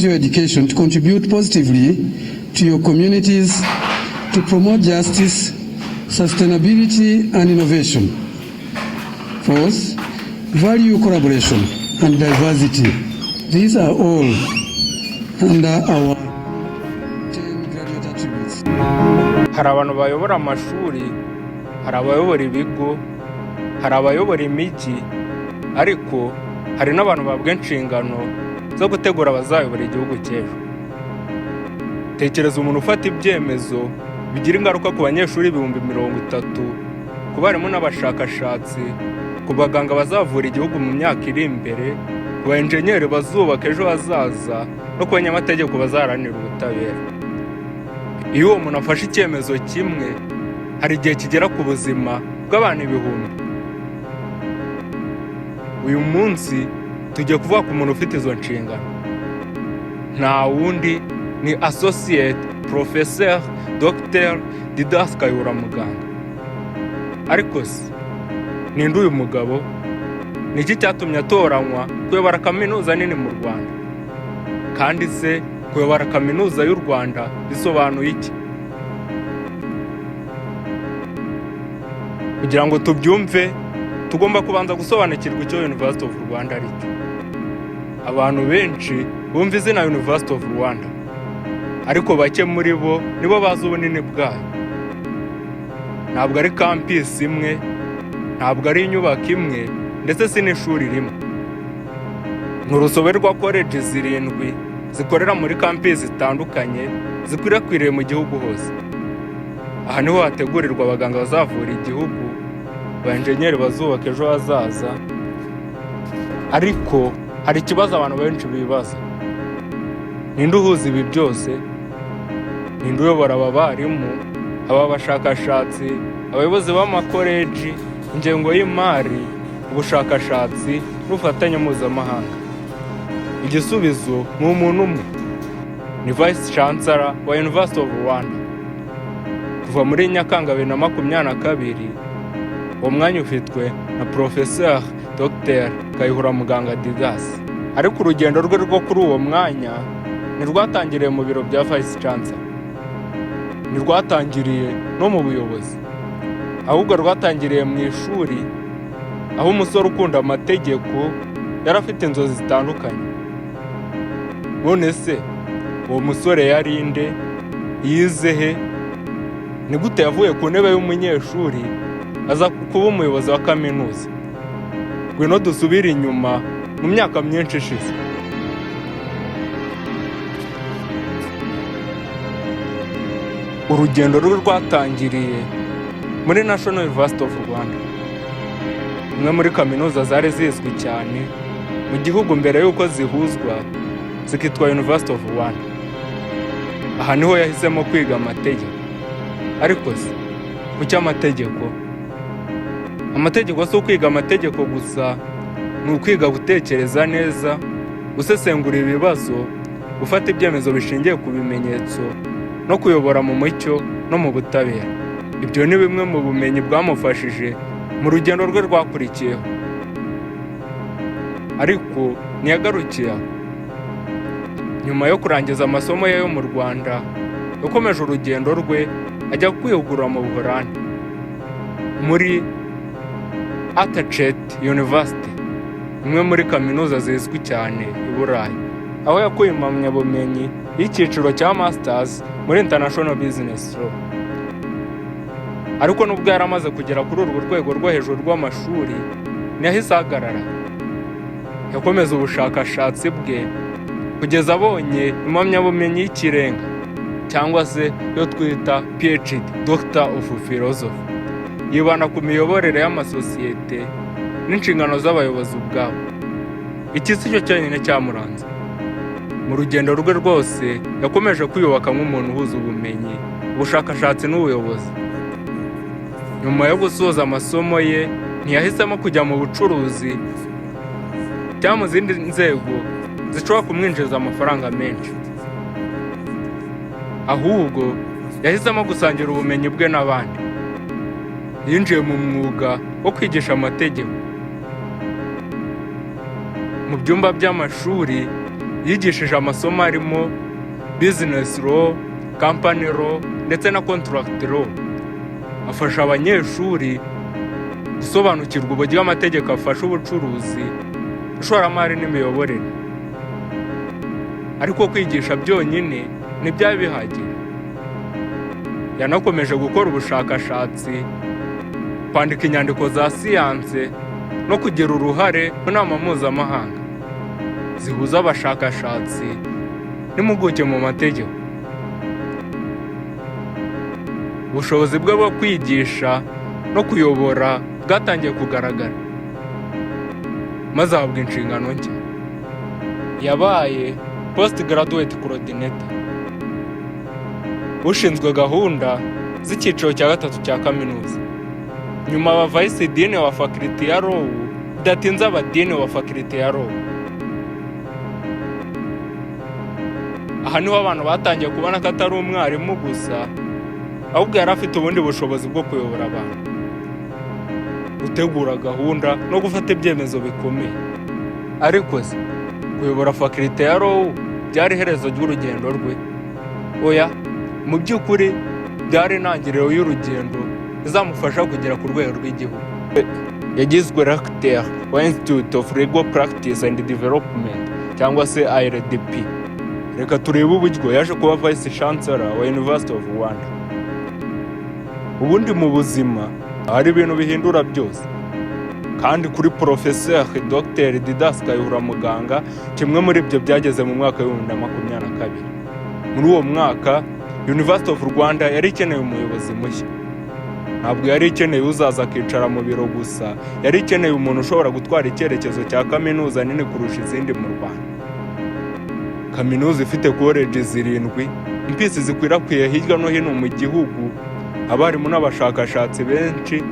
your education to contribute positively to your communities, to promote justice, sustainability, and innovation. Fourth, value collaboration and diversity. These are all under our 10 graduate attributes. Hari abantu bayobora amashuri, hari abayobora ibigo, hari abayobora imijyi, ariko hari n'abantu babwa inshingano zo gutegura abazayobora igihugu cy'ejo. Tekereza umuntu ufata ibyemezo bigira ingaruka ku banyeshuri 30,000, ku barimu n'abashakashatsi, ku baganga bazavura igihugu mu myaka iri imbere, ku baenjenyeri bazubaka ejo hazaza, no ku banyamategeko bazaharanira ubutabera. Iyo uwo muntu afashe icyemezo kimwe, hari igihe kigera ku buzima bw'abantu 1000. Uyu munsi tugiye kuvuga ku muntu ufite izo nshingano. Nta wundi ni Associate Professor Dr. Didas Kayihura Muganga. Ariko se, ninde uyu mugabo? Ni iki cyatumye atoranywa kuyobora kaminuza nini mu Rwanda? Kandi se kuyobora kaminuza y'u Rwanda bisobanuye iki? Kugira ngo tubyumve, tugomba kubanza gusobanukirwa icyo University of Rwanda ari cyo. Abantu benshi bumva izina University of Rwanda, ariko bake muri bo nibo bazi ubunini bwayo. Ntabwo ari campus imwe, ntabwo ari inyubako imwe, ndetse si n'ishuri rimwe. Ni urusobe rwa colleges 7 zikorera muri campus zitandukanye, zikwirakwiriye mu gihugu hose. Aha niho hategurirwa abaganga bazavura igihugu, abaenjenyeri bazubaka ejo hazaza. Ariko hari ikibazo abantu benshi bibaza: ninde uhuza ibi byose? Ninde uyobora aba barimu, aba bashakashatsi, abayobozi b'amakoleji, ingengo y'imari, ubushakashatsi n'ubufatanye mpuzamahanga? Igisubizo ni umuntu umwe, ni Vice Chancellor wa University of Rwanda. Kuva muri Nyakanga 2022, uwo mwanya ufitwe na Professor Dr. Kayihura Muganga Didas. Ariko urugendo rwe rwo kuri uwo mwanya ntirwatangiriye mu biro bya Vice Chancellor, ntirwatangiriye no mu buyobozi, ahubwo rwatangiriye mu ishuri, aho umusore ukunda amategeko yari afite inzozi zitandukanye. None se uwo musore yari nde? Yize he? Ni gute yavuye ku ntebe y'umunyeshuri aza kuba umuyobozi wa kaminuza? Ngwino dusubire inyuma mu myaka myinshi ishize. Urugendo rwe rwatangiriye muri National University of Rwanda, imwe muri kaminuza zari zizwi cyane mu gihugu mbere y'uko zihuzwa zikitwa University of Rwanda. Aha niho yahisemo kwiga amategeko. Ariko se kuki amategeko? Amategeko si ukwiga amategeko gusa, ni ukwiga gutekereza neza, gusesengura ibibazo, gufata ibyemezo bishingiye ku bimenyetso, no kuyobora mu mucyo no mu butabera. Ibyo ni bimwe mu bumenyi bwamufashije mu rugendo rwe rwakurikiyeho. Ariko ntiyagarukiye aho. Nyuma yo kurangiza amasomo ye yo mu Rwanda, yakomeje urugendo rwe ajya kwihugura mu Buholandi muri University, imwe muri kaminuza zizwi cyane i Burayi, aho yakuye impamyabumenyi y'icyiciro cya Masters muri International Business Law. Ariko nubwo yari amaze kugera kuri urwo rwego rwo hejuru rw'amashuri, ntiyahise ahagarara. Yakomeza ubushakashatsi bwe kugeza abonye impamyabumenyi y'ikirenga, cyangwa se yo twita PhD, Doctor of Philosophy. Yibanda ku miyoborere y'amasosiyete n'inshingano z'abayobozi ubwabo. Iki si cyo cyonyine cyamuranze. Mu rugendo rwe rwose yakomeje kwiyubaka nk'umuntu uhuza ubumenyi, ubushakashatsi n'ubuyobozi. Nyuma yo gusoza amasomo ye, ntiyahisemo kujya mu bucuruzi cyangwa mu zindi nzego zishobora kumwinjiza amafaranga menshi. Ahubwo yahisemo gusangira ubumenyi bwe n'abandi. Yinjiye mu mwuga wo kwigisha amategeko. Mu byumba by'amashuri yigishije amasomo arimo business law, company law ndetse na contract law. Afasha abanyeshuri gusobanukirwa uburyo amategeko afasha ubucuruzi, ishoramari n'imiyoborere. Ariko kwigisha byonyine ntibyari bihagije. Yanakomeje gukora ubushakashatsi, kwandika inyandiko za siyanse no kugira uruhare mu nama mpuzamahanga zihuza abashakashatsi n'impuguke mu mategeko. Ubushobozi bwe bwo kwigisha no kuyobora bwatangiye kugaragara, maze ahabwa inshingano nshya. Yabaye postgraduate coordinator, ushinzwe gahunda z'icyiciro cya gatatu cya kaminuza. Nyuma aba vice dean wa faculty ya law, bidatinze aba dean wa faculty ya law. Aha niho abantu batangiye kubona ko atari umwarimu gusa, ahubwo yari afite ubundi bushobozi bwo kuyobora abantu, gutegura gahunda no gufata ibyemezo bikomeye. Ariko se kuyobora faculty ya law byari iherezo ry'urugendo rwe? Oya, mu by'ukuri byari intangiriro y'urugendo izamufasha kugera ku rwego rw'igihugu. Yagizwe recteur wa Institute of Legal Practice and Development cyangwa se ILDP. Reka turebe uburyo yaje kuba Vice Chancellor wa University of Rwanda. Ubundi mu buzima hari ibintu bihindura byose, kandi kuri Professor Dr. Didas Kayihura Muganga kimwe muri ibyo byageze mu mwaka wa 2022. Muri uwo mwaka University of Rwanda yari ikeneye umuyobozi mushya. Ntabwo yari ikeneye uzaza akicara mu biro gusa, yari ikeneye umuntu ushobora gutwara icyerekezo cya kaminuza nini kurusha izindi mu Rwanda. Kaminuza ifite colleges 7, impisi zikwirakwiye hirya no hino mu gihugu, abarimu n'abashakashatsi benshi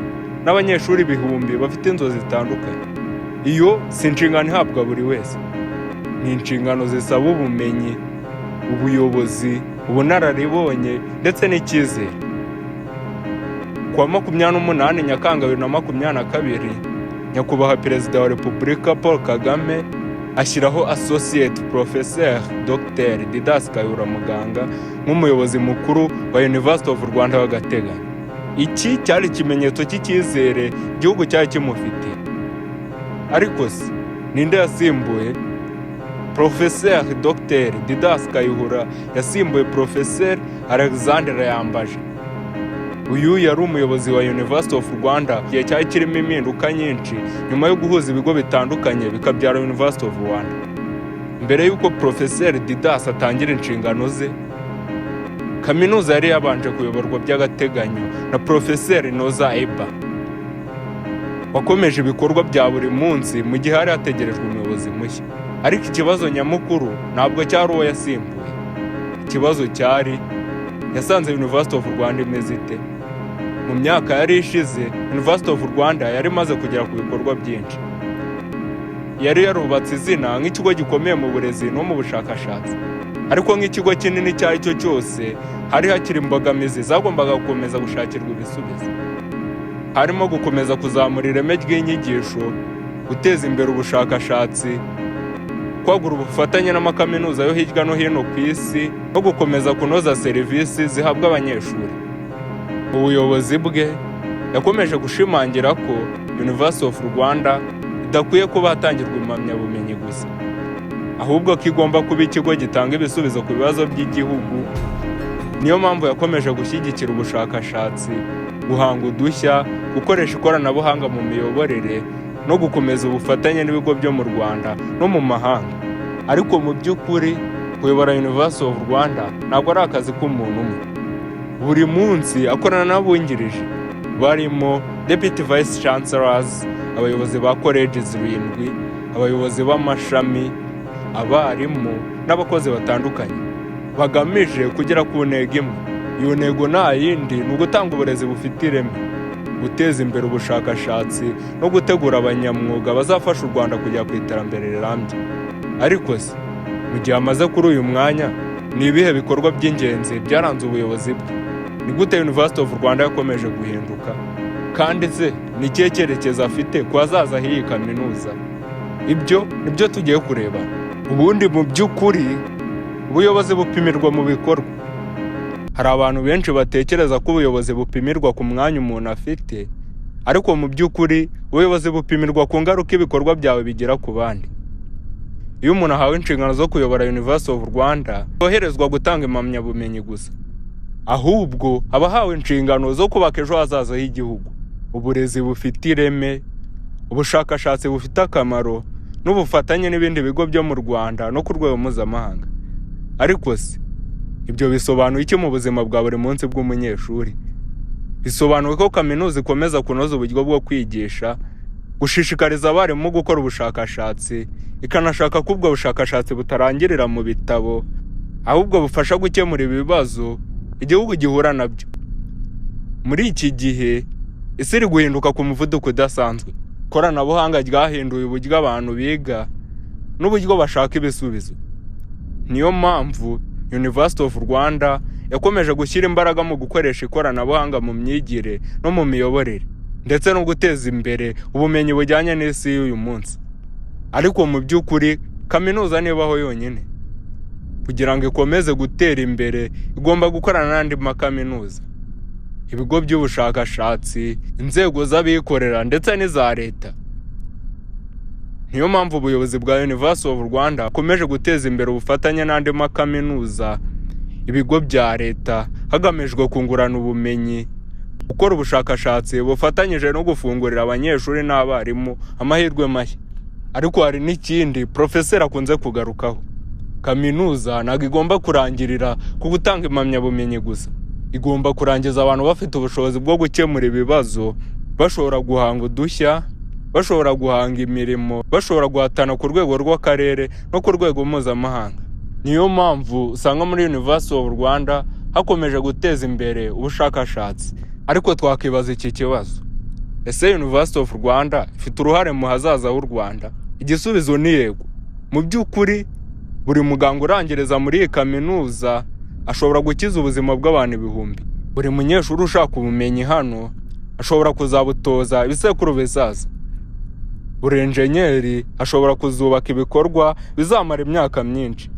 n'abanyeshuri ibihumbi bafite inzozi zitandukanye. Iyo si inshingano ihabwa buri wese, ni inshingano zisaba ubumenyi, ubuyobozi, ubunararibonye ndetse n'icyizere. Kuwa 28 Nyakanga 2022, Nyakubahwa Perezida wa Repubulika Paul Kagame ashyiraho Associate Professor Dr. Didas Kayihura Muganga nk'umuyobozi mukuru wa University of Rwanda w'agateganyo. Iki cyari ikimenyetso cy'icyizere igihugu cyari kimufite. Ariko se ninde yasimbuye? Professor Dr. Didas Kayihura yasimbuye Professor Alexandre Yambaje. Uyu yari umuyobozi wa University of Rwanda igihe cyari kirimo impinduka nyinshi nyuma yo guhuza ibigo bitandukanye bikabyara University of Rwanda. Mbere y'uko Professor Didas atangira inshingano ze, kaminuza yari yabanje kuyoborwa by'agateganyo na Professor Noza Eba, wakomeje ibikorwa bya buri munsi mu gihe hari hategerejwe umuyobozi mushya. Ariko ikibazo nyamukuru ntabwo cyari uwo yasimbuye. Ikibazo cyari yasanze University of Rwanda imeze ite. Mu myaka yari ishize, University of Rwanda yari imaze kugera ku bikorwa byinshi. Yari yarubatse izina nk'ikigo gikomeye mu burezi no mu bushakashatsi. Ariko nk'ikigo kinini cyari cyo cyose, hari hakiri imbogamizi zagombaga gukomeza gushakirwa ibisubizo. Harimo gukomeza kuzamura ireme ry'inyigisho, guteza imbere ubushakashatsi, kwagura ubufatanye n'amakaminuza yo hirya no hino ku isi, no gukomeza kunoza serivisi zihabwa abanyeshuri. Ubuyobozi bwe yakomeje gushimangira ko University of Rwanda idakwiye kuba hatangirwa impamyabumenyi gusa, ahubwo ko igomba kuba ikigo gitanga ibisubizo ku bibazo by'igihugu. Niyo mpamvu yakomeje gushyigikira ubushakashatsi, guhanga udushya, gukoresha ikoranabuhanga mu miyoborere no gukomeza ubufatanye n'ibigo byo mu Rwanda no mu mahanga. Ariko mu by'ukuri kuyobora University of Rwanda ntabwo ari akazi k'umuntu umwe. Buri munsi akorana n'abungirije barimo Deputy Vice Chancellors, abayobozi ba colleges 7, abayobozi b'amashami, abarimu n'abakozi batandukanye, bagamije kugera ku ntego imwe. Iyo ntego nta yindi ni ugutanga uburezi bufite ireme, guteza imbere ubushakashatsi no gutegura abanyamwuga bazafasha u Rwanda kujya ku iterambere rirambye. Ariko se mu gihe amaze kuri uyu mwanya, ni ibihe bikorwa by'ingenzi byaranze ubuyobozi bwe? Ni gute University of Rwanda yakomeje guhinduka? Kandi se ni ikihe cyerekezo afite ku hazaza h'iyi kaminuza? Ibyo nibyo tugiye kureba Ubundi mu by'ukuri ubuyobozi bupimirwa mu bikorwa. Hari abantu benshi batekereza ko ubuyobozi bupimirwa ku mwanya umuntu afite, ariko mu by'ukuri ubuyobozi bupimirwa ku ngaruka ibikorwa byawe bigira ku bandi. Iyo umuntu ahawe inshingano zo kuyobora University of Rwanda, yoherezwa gutanga impamyabumenyi gusa, ahubwo aba ahawe inshingano zo kubaka ejo hazaza h'igihugu, uburezi bufite ireme, ubushakashatsi bufite akamaro, n'ubufatanye n'ibindi bigo byo mu Rwanda no ku rwego mpuzamahanga. Ariko se ibyo bisobanuye iki mu buzima bwa buri munsi bw'umunyeshuri? Bisobanuye ko kaminuza ikomeza kunoza uburyo bwo kwigisha, gushishikariza abarimu gukora ubushakashatsi, ikanashaka ko ubwo bushakashatsi butarangirira mu bitabo, ahubwo bufasha gukemura ibibazo igihugu gihura nabyo. Muri iki gihe isi iri guhinduka ku muvuduko udasanzwe. Ikoranabuhanga ryahinduye uburyo abantu biga n'uburyo bashaka ibisubizo. Niyo mpamvu University of Rwanda yakomeje gushyira imbaraga mu gukoresha ikoranabuhanga mu myigire no mu miyoborere, ndetse no guteza imbere ubumenyi bujyanye n'isi y'uyu munsi. Ariko mu by'ukuri kaminuza ntibaho yonyine. Kugira ngo ikomeze gutera imbere, igomba gukorana n'andi makaminuza, ibigo by'ubushakashatsi, inzego z'abikorera ndetse n'iza Leta. Niyo mpamvu ubuyobozi bwa University of Rwanda bukomeje guteza imbere ubufatanye n'andi makaminuza, ibigo bya Leta, hagamijwe kungurana ubumenyi, gukora ubushakashatsi bufatanyije no gufungurira abanyeshuri n'abarimu amahirwe mashya. Ariko hari n'ikindi Profeseri akunze kugarukaho. Kaminuza ntabwo igomba kurangirira ku gutanga impamyabumenyi gusa. Igomba kurangiza abantu bafite ubushobozi bwo gukemura ibibazo, bashobora guhanga udushya, bashobora guhanga imirimo, bashobora guhatana ku rwego rw'akarere no ku rwego mpuzamahanga. Niyo mpamvu usanga muri University of Rwanda hakomeje guteza imbere ubushakashatsi. Ariko twakibaza iki kibazo: ese University of Rwanda ifite uruhare mu hazaza h'u Rwanda? Igisubizo ni yego. Mu by'ukuri buri muganga urangiriza muri iyi kaminuza ashobora gukiza ubuzima bw'abantu ibihumbi. Buri munyeshuri ushaka ubumenyi hano ashobora kuzabutoza ibisekuru bizaza. Buri enjenyeri ashobora kuzubaka ibikorwa bizamara imyaka myinshi.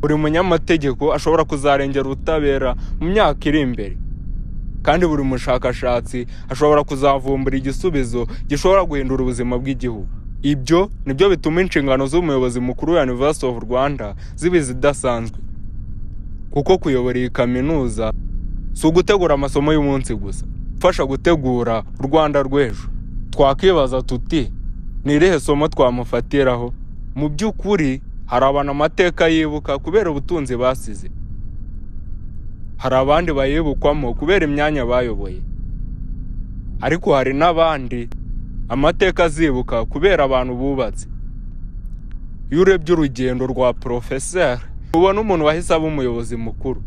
Buri munyamategeko ashobora kuzarengera ubutabera mu myaka iri imbere. Kandi buri mushakashatsi ashobora kuzavumbura igisubizo gishobora guhindura ubuzima bw'igihugu. Ibyo nibyo bituma inshingano z'umuyobozi mukuru wa University of Rwanda ziba zidasanzwe. Kuko kuyobora iyi kaminuza si ugutegura amasomo y'umunsi gusa, ufasha gutegura u Rwanda rw'ejo. Twakibaza tuti ni irihe somo twamufatiraho? Mu by'ukuri hari abantu amateka yibuka kubera ubutunzi basize, hari abandi bayibukwamo kubera imyanya bayoboye, ariko hari n'abandi amateka azibuka kubera abantu bubatse. Iyo urebye urugendo rwa Profeseri, ubona umuntu wahise aba umuyobozi mukuru.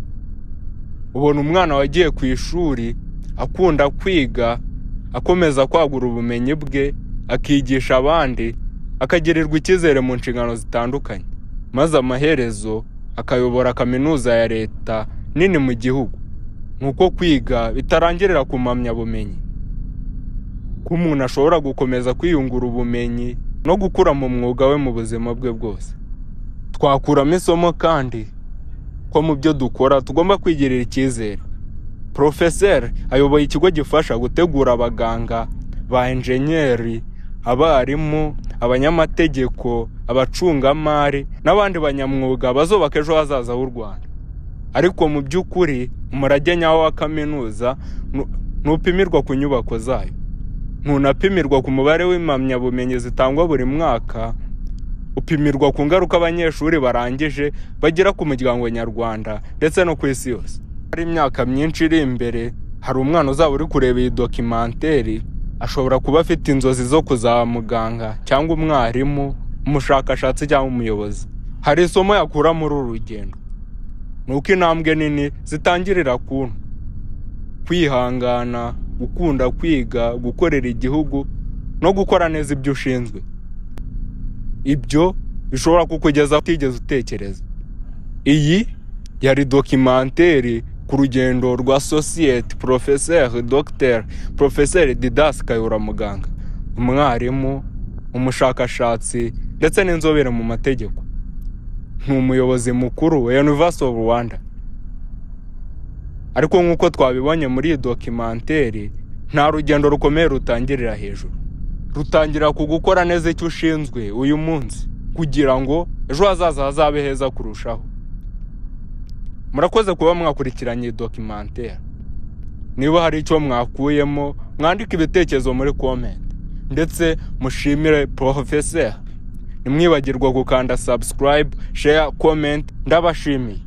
Ubona umwana wagiye ku ishuri akunda kwiga, akomeza kwagura ubumenyi bwe, akigisha abandi, akagirirwa icyizere mu nshingano zitandukanye, maze amaherezo akayobora kaminuza ya Leta nini mu gihugu. Nk'uko kwiga bitarangirira ku mpamyabumenyi, ko umuntu ashobora gukomeza kwiyungura ubumenyi no gukura mu mwuga we mu buzima bwe bwose. Twakuramo isomo kandi ko mu byo dukora tugomba kwigirira icyizere. Profeseri ayoboye ikigo gifasha gutegura abaganga, ba enjenyeri, abarimu, abanyamategeko, abacungamari n'abandi banyamwuga bazubaka ejo hazaza h'u Rwanda. Ariko mu by'ukuri umurage nyawo wa kaminuza ntupimirwa ku nyubako zayo, ntunapimirwa ku mubare w'impamyabumenyi zitangwa buri mwaka, upimirwa ku ngaruka abanyeshuri barangije bagira ku muryango nyarwanda ndetse no ku isi yose. Hari imyaka myinshi iri imbere, hari umwana uzaba uri kureba iyi dokimenteri, ashobora kuba afite inzozi zo kuzaba muganga cyangwa umwarimu, umushakashatsi cyangwa umuyobozi. Hari isomo yakura muri uru rugendo, nuko intambwe nini zitangirira ku kwihangana, gukunda kwiga, gukorera igihugu no gukora neza ibyo ushinzwe. Ibyo bishobora kukugeza utigeze utekereza. Iyi yari dokimenteri ku rugendo rwa Associate Professeur Dr. Professeur Didas Kayihura Muganga, umwarimu, umushakashatsi ndetse n'inzobere mu mategeko. Umuyobozi Mukuru wa University of Rwanda. Ariko nk'uko twabibonye muri iyi documentary, nta rugendo rukomeye rutangirira hejuru. Rutangira kugukora neza icyo ushinzwe uyu munsi kugira ngo ejo hazaza hazabe heza kurushaho. Murakoze kuba mwakurikiranye documentary. Niba hari icyo mwakuyemo, mwandike ibitekerezo muri comment. Ndetse mushimire Professor. Nimwibagirwa gukanda subscribe, share, comment. Ndabashimiye.